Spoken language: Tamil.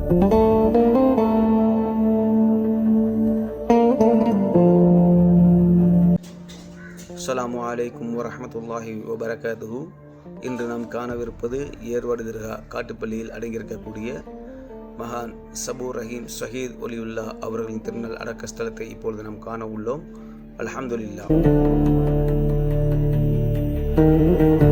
அஸ்ஸலாமு அலைக்கும் வரஹ்மத்துல்லாஹி வபரகாத்துஹு. இன்று நாம் காணவிருப்பது ஏர்வாடி தர்கா காட்டுப்பள்ளியில் அடங்கியிருக்கக்கூடிய மகான் சபூர் ரஹீம் ஷஹீத் ஒலியுல்லா அவர்களின் திருநாள் அடக்க ஸ்தலத்தை இப்பொழுது நாம் காண உள்ளோம். அல்ஹம்துலில்லாஹ்.